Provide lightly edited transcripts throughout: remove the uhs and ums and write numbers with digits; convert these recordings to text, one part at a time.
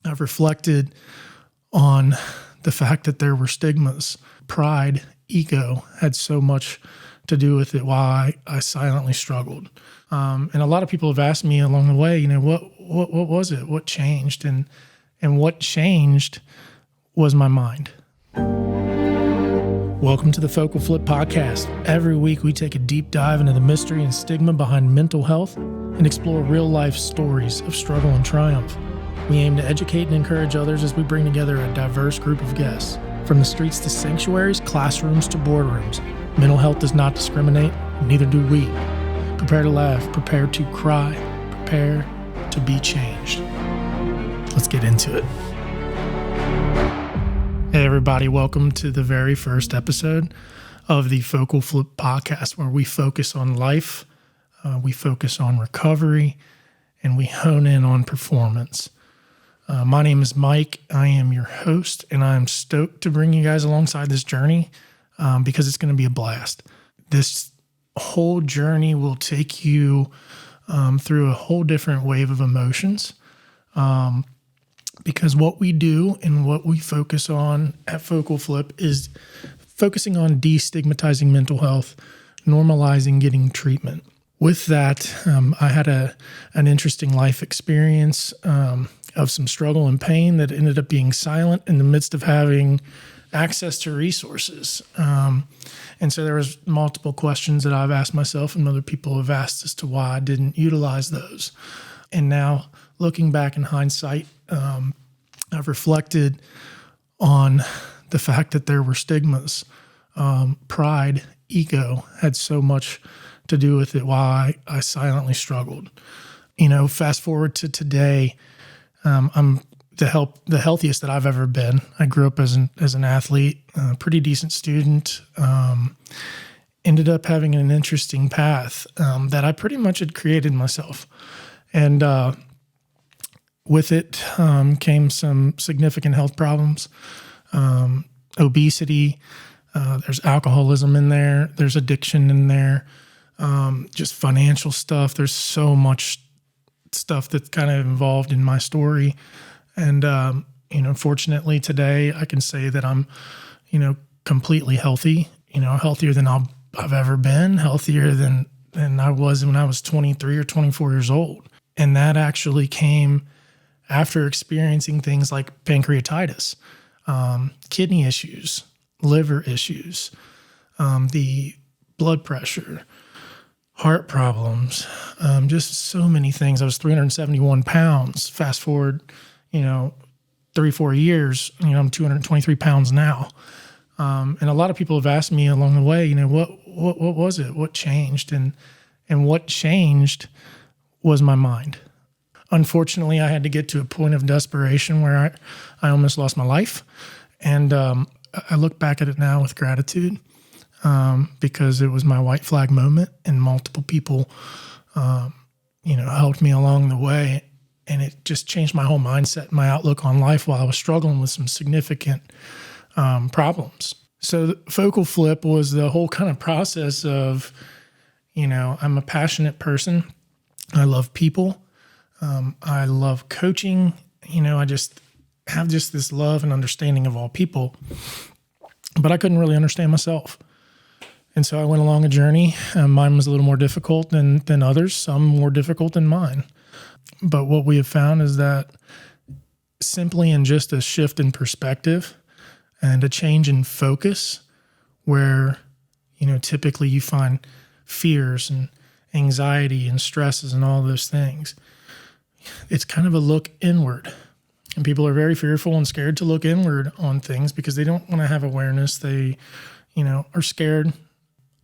I've reflected on the fact that there were stigmas. Pride, ego had so much to do with it while I silently struggled. And a lot of people have asked me along the way, what was it? What changed? And what changed was my mind. Welcome to the FocalFlip podcast. Every week we take a deep dive into the mystery and stigma behind mental health and explore real-life stories of struggle and triumph. We aim to educate and encourage others as we bring together a diverse group of guests. From the streets to sanctuaries, classrooms to boardrooms, mental health does not discriminate, neither do we. Prepare to laugh, prepare to cry, prepare to be changed. Let's get into it. Hey everybody, welcome to the very first episode of the FocalFlip podcast, where we focus on life, we focus on recovery, and we hone in on performance. My name is Mike. I am your host, and I'm stoked to bring you guys alongside this journey because it's going to be a blast. This whole journey will take you through a whole different wave of emotions. Because what we do and what we focus on at FocalFlip is focusing on destigmatizing mental health, normalizing getting treatment. With that, I had an interesting life experience of some struggle and pain that ended up being silent in the midst of having access to resources. And so there was multiple questions that I've asked myself and other people have asked as to why I didn't utilize those. And now, looking back in hindsight, I've reflected on the fact that there were stigmas. Pride, ego had so much to do with it while I silently struggled. Fast forward to today, I'm the healthiest that I've ever been. I grew up as an athlete, a pretty decent student, ended up having an interesting path that I pretty much had created myself. And with it came some significant health problems, obesity, there's alcoholism in there, there's addiction in there, just financial stuff. There's so much stuff that's kind of involved in my story. And, fortunately today I can say that I'm, completely healthy, healthier than I've ever been, healthier than I was when I was 23 or 24 years old. And that actually came after experiencing things like pancreatitis, kidney issues, liver issues, the blood pressure, heart problems, just so many things. I was 371 pounds. Fast forward, 3-4 years, I'm 223 pounds now. And a lot of people have asked me along the way, what was it? What changed? And what changed was my mind. Unfortunately, I had to get to a point of desperation where I almost lost my life. And I look back at it now with gratitude because it was my white flag moment, and multiple people, helped me along the way. And it just changed my whole mindset, my outlook on life while I was struggling with some significant problems. So the FocalFlip was the whole kind of process of, I'm a passionate person. I love people. I love coaching. I just have this love and understanding of all people, but I couldn't really understand myself. And so I went along a journey. Mine was a little more difficult than others, some more difficult than mine. But what we have found is that simply in just a shift in perspective and a change in focus where, typically you find fears and anxiety and stresses and all those things, it's kind of a look inward. And people are very fearful and scared to look inward on things because they don't want to have awareness. They, are scared.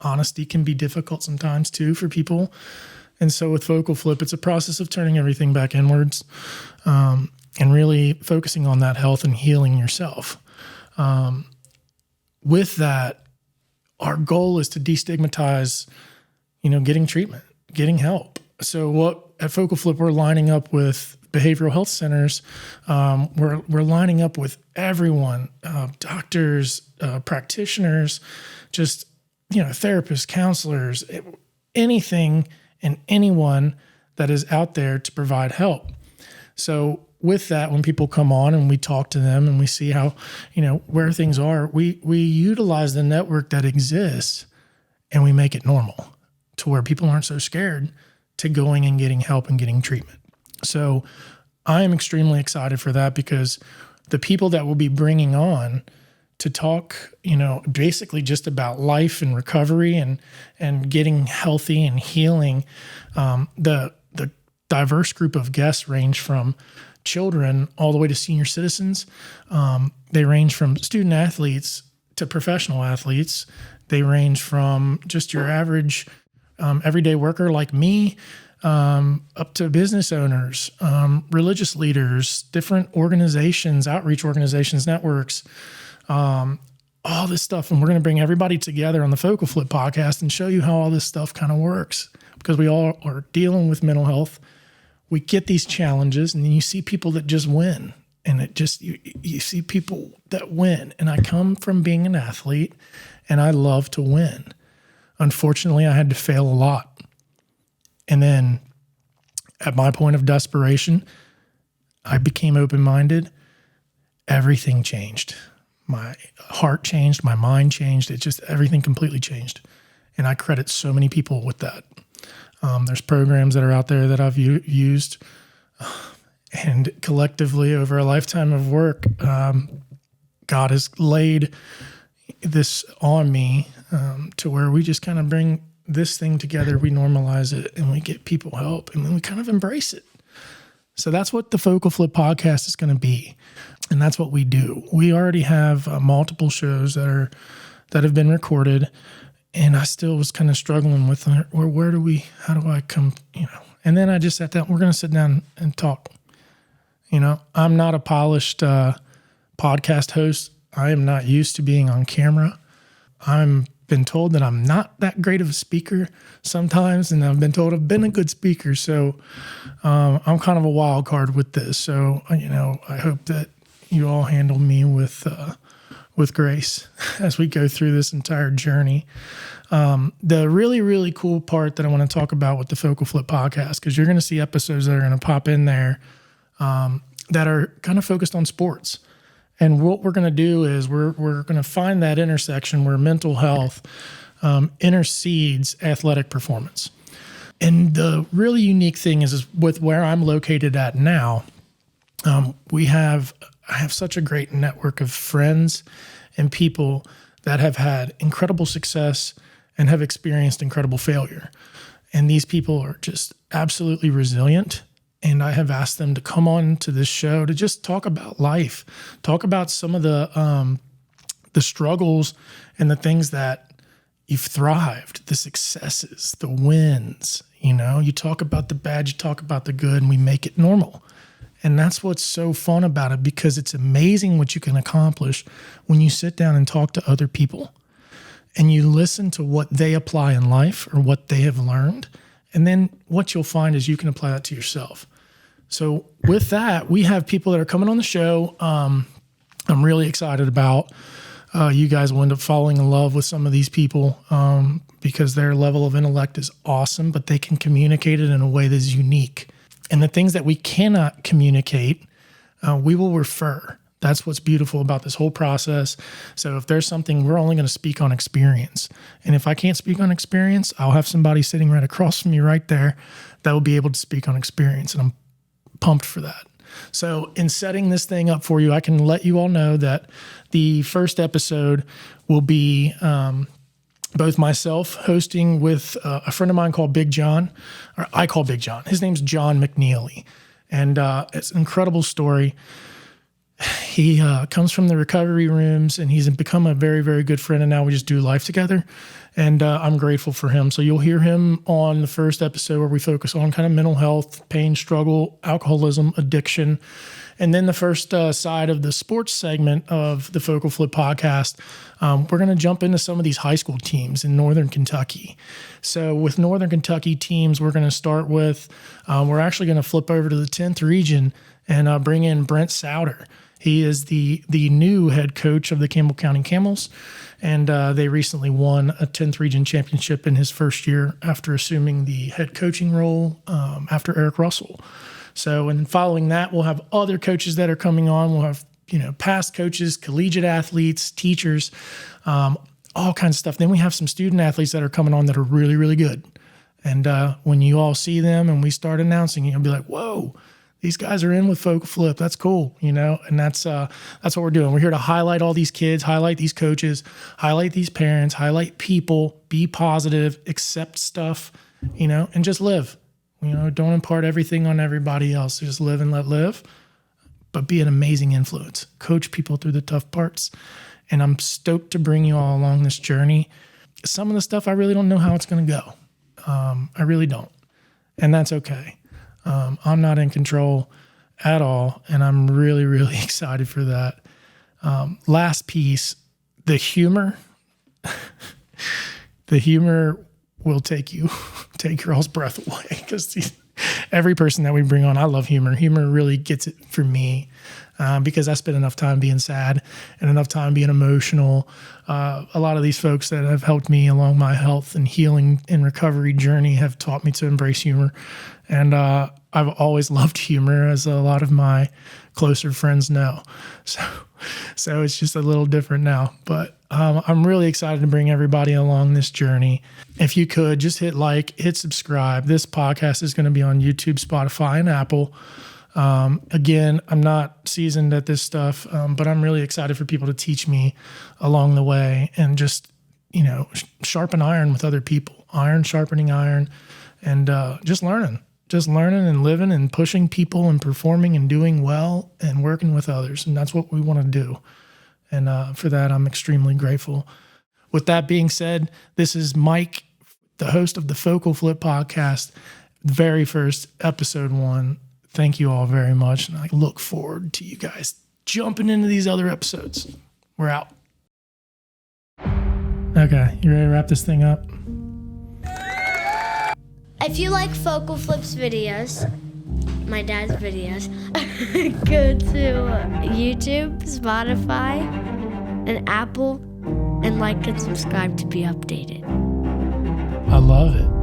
Honesty can be difficult sometimes too for people. And so with FocalFlip, it's a process of turning everything back inwards and really focusing on that health and healing yourself. With that, our goal is to destigmatize, getting treatment, getting help. So at FocalFlip, we're lining up with behavioral health centers. We're lining up with everyone, doctors, practitioners, just, therapists, counselors, anything and anyone that is out there to provide help. So with that, when people come on and we talk to them and we see how, where things are, we utilize the network that exists and we make it normal to where people aren't so scared to going and getting help and getting treatment. So I am extremely excited for that, because the people that we'll be bringing on to talk, basically just about life and recovery and getting healthy and healing, the diverse group of guests range from children all the way to senior citizens. They range from student athletes to professional athletes. They range from just your average everyday worker like me, up to business owners, religious leaders, different organizations, outreach organizations, networks, all this stuff. And we're going to bring everybody together on the FocalFlip podcast and show you how all this stuff kind of works, because we all are dealing with mental health. We get these challenges, and then you see people that just win, and you see people that win. And I come from being an athlete, and I love to win. Unfortunately, I had to fail a lot. And then at my point of desperation, I became open-minded. Everything changed. My heart changed. My mind changed. Everything completely changed. And I credit so many people with that. There's programs that are out there that I've used. And collectively, over a lifetime of work, God has laid this on me to where we just kind of bring this thing together, we normalize it, and we get people help, and then we kind of embrace it. So that's what the FocalFlip podcast is going to be, and that's what we do. We already have multiple shows that have been recorded, and I still was kind of struggling with how do I come, And then I just sat down. We're going to sit down and talk. I'm not a polished podcast host. I am not used to being on camera. I'm been told that I'm not that great of a speaker sometimes, and I've been told I've been a good speaker. So I'm kind of a wild card with this. So, I hope that you all handle me with grace as we go through this entire journey. The really, really cool part that I want to talk about with the FocalFlip podcast, because you're going to see episodes that are going to pop in there that are kind of focused on sports. And what we're going to do is we're going to find that intersection where mental health intercedes athletic performance. And the really unique thing is with where I'm located at now, I have such a great network of friends and people that have had incredible success and have experienced incredible failure. And these people are just absolutely resilient. And I have asked them to come on to this show to just talk about life, talk about some of the struggles and the things that you've thrived, the successes, the wins. You talk about the bad, you talk about the good, and we make it normal. And that's what's so fun about it, because it's amazing what you can accomplish when you sit down and talk to other people and you listen to what they apply in life or what they have learned. And then what you'll find is you can apply that to yourself. So with that, we have people that are coming on the show. I'm really excited about. You guys will end up falling in love with some of these people because their level of intellect is awesome, but they can communicate it in a way that is unique. And the things that we cannot communicate, we will refer. That's what's beautiful about this whole process. So if there's something, we're only going to speak on experience. And if I can't speak on experience, I'll have somebody sitting right across from me right there that will be able to speak on experience. And I'm pumped for that. So in setting this thing up for you, I can let you all know that the first episode will be both myself hosting with a friend of mine called Big John, or I call Big John. His name's John McNeely. And it's an incredible story. He comes from the recovery rooms, and he's become a very, very good friend, and now we just do life together. And I'm grateful for him. So you'll hear him on the first episode where we focus on kind of mental health, pain, struggle, alcoholism, addiction. And then the first side of the sports segment of the FocalFlip podcast, we're going to jump into some of these high school teams in Northern Kentucky. So with Northern Kentucky teams, we're going to start with, we're actually going to flip over to the 10th region and bring in Brent Souter. He is the new head coach of the Campbell County Camels, and they recently won a 10th region championship in his first year after assuming the head coaching role after Eric Russell. So, and following that, we'll have other coaches that are coming on. We'll have, past coaches, collegiate athletes, teachers, all kinds of stuff. Then we have some student athletes that are coming on that are really, really good. And when you all see them and we start announcing, you'll be like, whoa, these guys are in with FocalFlip. That's cool, and that's what we're doing. We're here to highlight all these kids, highlight these coaches, highlight these parents, highlight people, be positive, accept stuff, and just live. Don't impart everything on everybody else. Just live and let live, but be an amazing influence. Coach people through the tough parts. And I'm stoked to bring you all along this journey. Some of the stuff I really don't know how it's going to go. I really don't. And that's okay. I'm not in control at all. And I'm really, really excited for that. Last piece, the humor. The humor will take your all's breath away, because every person that we bring on, I love humor. Humor really gets it for me, because I spend enough time being sad and enough time being emotional. A lot of these folks that have helped me along my health and healing and recovery journey have taught me to embrace humor. And I've always loved humor, as a lot of my closer friends know. So it's just a little different now. But I'm really excited to bring everybody along this journey. If you could, just hit like, hit subscribe. This podcast is going to be on YouTube, Spotify, and Apple. Again, I'm not seasoned at this stuff, but I'm really excited for people to teach me along the way, and just, sharpen iron with other people, iron sharpening iron, and just learning and living and pushing people and performing and doing well and working with others. And that's what we want to do. And for that, I'm extremely grateful. With that being said, this is Mike, the host of the FocalFlip podcast, very first episode 1. Thank you all very much. And I look forward to you guys jumping into these other episodes. We're out. Okay, you ready to wrap this thing up? If you like FocalFlip's videos, my dad's videos, go to YouTube, Spotify, and Apple, and like and subscribe to be updated. I love it.